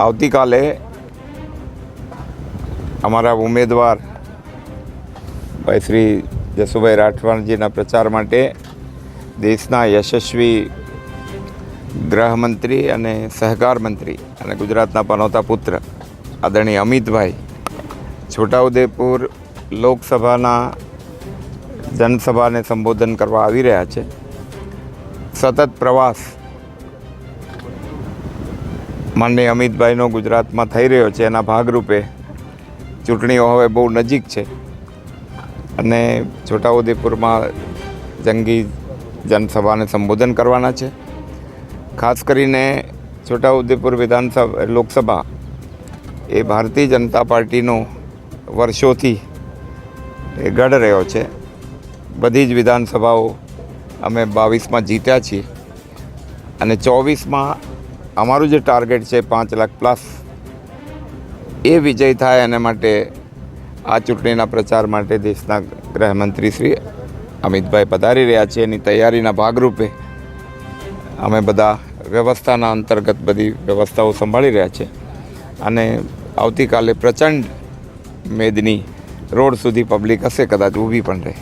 આવતીકાલે અમારા ઉમેદવાર ભાઈ શ્રી જસુભાઈ રાઠવાજીના પ્રચાર માટે દેશના યશસ્વી ગૃહમંત્રી અને સહકાર મંત્રી અને ગુજરાતના પનોતા પુત્ર આદરણીય અમિતભાઈ છોટાઉદેપુર લોકસભાના જનસભાને સંબોધન કરવા આવી રહ્યા છે. સતત પ્રવાસ માનનીય અમિતભાઈનો ગુજરાતમાં થઈ રહ્યો છે. એના ભાગરૂપે ચૂંટણીઓ હવે બહુ નજીક છે અને છોટાઉદેપુરમાં જંગી જનસભાને સંબોધન કરવાના છે. ખાસ કરીને છોટાઉદેપુર વિધાનસભા લોકસભા એ ભારતીય જનતા પાર્ટીનો વર્ષોથી એ ગઢ રહ્યો છે. બધી જ વિધાનસભાઓ અમે 22માં જીત્યા છીએ અને 24માં અમારું જે ટાર્ગેટ છે 5 લાખ પ્લસ એ વિજય થાય એના માટે આ ચૂંટણીના પ્રચાર માટે દેશના ગૃહમંત્રી શ્રી અમિતભાઈ પધારી રહ્યા છે. એની તૈયારીના ભાગરૂપે અમે બધા વ્યવસ્થાના અંતર્ગત બધી વ્યવસ્થાઓ સંભાળી રહ્યા છે અને આવતીકાલે પ્રચંડ મેદની રોડ સુધી પબ્લિક હશે, કદાચ ઊભી પણ રહે.